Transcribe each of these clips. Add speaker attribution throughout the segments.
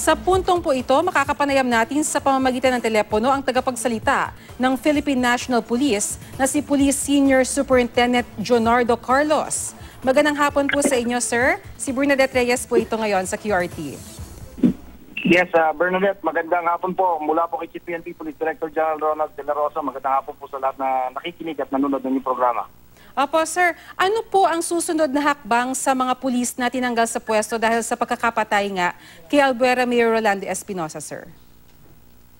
Speaker 1: Sa puntong po ito, makakapanayam natin sa pamamagitan ng telepono ang tagapagsalita ng Philippine National Police na si Police Senior Superintendent Jonardo Carlos. Magandang hapon po sa inyo, sir. Si Bernadette Reyes po ito ngayon sa QRT.
Speaker 2: Yes, Bernadette, magandang hapon po. Mula po kay Chief PNP Police Director General Ronald De La Rosa, magandang hapon po sa lahat na nakikinig at nanonood ng inyong programa.
Speaker 1: Opo, sir. Ano po ang susunod na hakbang sa mga pulis na tinanggal sa pwesto dahil sa pagkakapatay nga kay Albuera Mayor Rolando Espinosa, sir?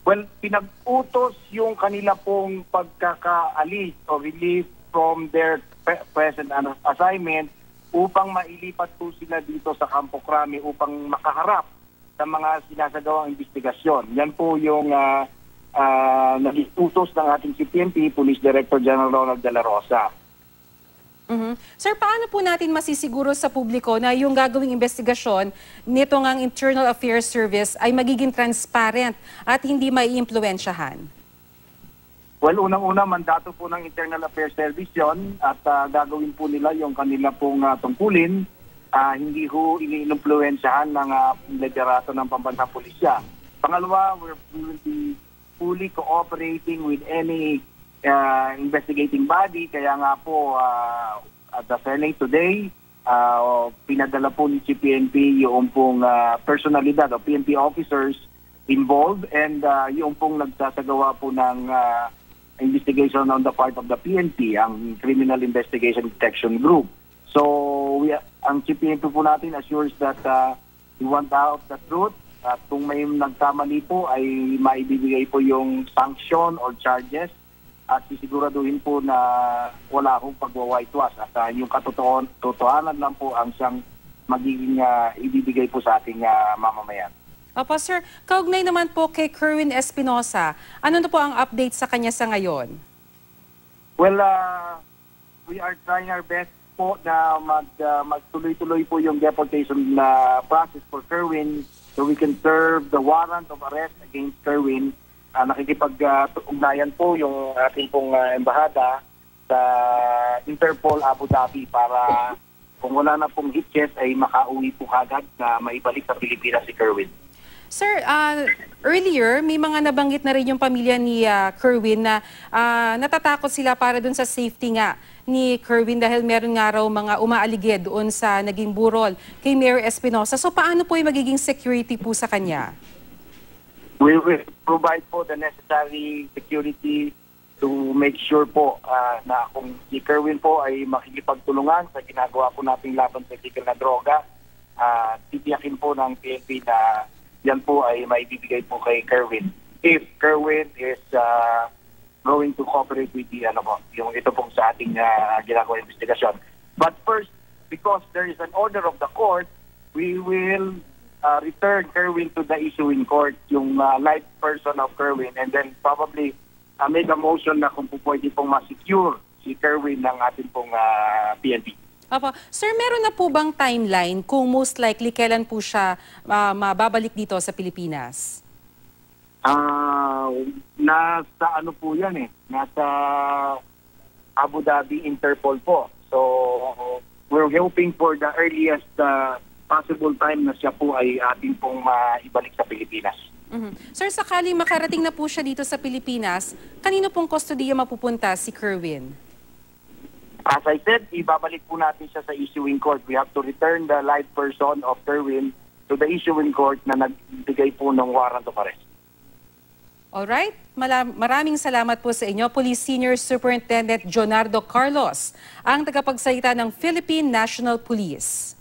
Speaker 2: Well, pinag-utos yung kanila pong pagkakaalis o relief from their present assignment upang mailipat po sila dito sa Campo Crame upang makaharap sa mga sinasagawang investigasyon. Yan po yung naging utos ng ating CPNP, Police Director General Ronald De La Rosa.
Speaker 1: Sir, paano po natin masisiguro sa publiko na yung gagawing investigasyon nito ngang Internal Affairs Service ay magiging transparent at hindi maiimpluwensyahan?
Speaker 2: Well, unang-una, mandato po ng Internal Affairs Service yun at gagawin po nila yung kanila pong tungkulin. Hindi ho iniimpluwensyahan ng liderato ng pambansang pulisya. Pangalawa, we will be fully cooperating with any investigating body. Kaya nga po at the Senate today, pinadala po ni CPNP yung pong personalidad o PNP officers involved and yung pong nagsasagawa po ng investigation on the part of the PNP, ang Criminal Investigation Detection Group. So, ang CPNP po natin assures that we want out the truth at kung may nagkamali po ay maibibigay po yung sanction or charges at sisiguraduhin po na wala akong pagwaway-twas at yung katotohanan lang po ang siyang magiging ibibigay po sa ating mamamayan.
Speaker 1: Opo, sir. Kaugnay naman po kay Kerwin Espinosa. Ano na po ang update sa kanya sa ngayon?
Speaker 2: Well, we are trying our best po na magtuloy-tuloy po yung deportation process for Kerwin so we can serve the warrant of arrest against Kerwin. Nakikipag-ugnayan po yung ating pong embahada sa Interpol Abu Dhabi para kung wala na pong hitches ay makauwi po kagad na maibalik sa Pilipinas si Kerwin.
Speaker 1: Sir, earlier may mga nabanggit na rin yung pamilya ni Kerwin na natatakot sila para dun sa safety nga ni Kerwin dahil meron nga raw mga umaaligid doon sa naging burol kay Mayor Espinosa. So paano po yung magiging security po sa kanya?
Speaker 2: We will provide po the necessary security to make sure po na kung si Kerwin po ay makikipagtulungan sa ginagawa po nating laban sa illegal na droga, titiyakin po ng PNP na yan po ay maibibigay po kay Kerwin. If Kerwin is going to cooperate with the yung ito pong sa ating ginagawa investigasyon. But first, because there is an order of the court, we will return Kerwin to the issuing court, yung live person of Kerwin, and then probably make a motion na kung po pwede pong ma-secure si Kerwin ng ating pong PNP.
Speaker 1: Opo. Sir, meron na po bang timeline kung most likely kailan po siya mababalik dito sa Pilipinas?
Speaker 2: Nasa ano po yan nasa Abu Dhabi Interpol po. So, we're hoping for the earliest possible time na siya po ay ating pong maibalik sa Pilipinas.
Speaker 1: Sir, sakali makarating na po siya dito sa Pilipinas, kanino pong kustodiya mapupunta si Kerwin?
Speaker 2: As I said, ibabalik po natin siya sa issuing court. We have to return the live person of Kerwin to the issuing court na nagbigay po ng warrant of arrest.
Speaker 1: Alright, maraming salamat po sa inyo, Police Senior Superintendent Jonardo Carlos, ang tagapagsalita ng Philippine National Police.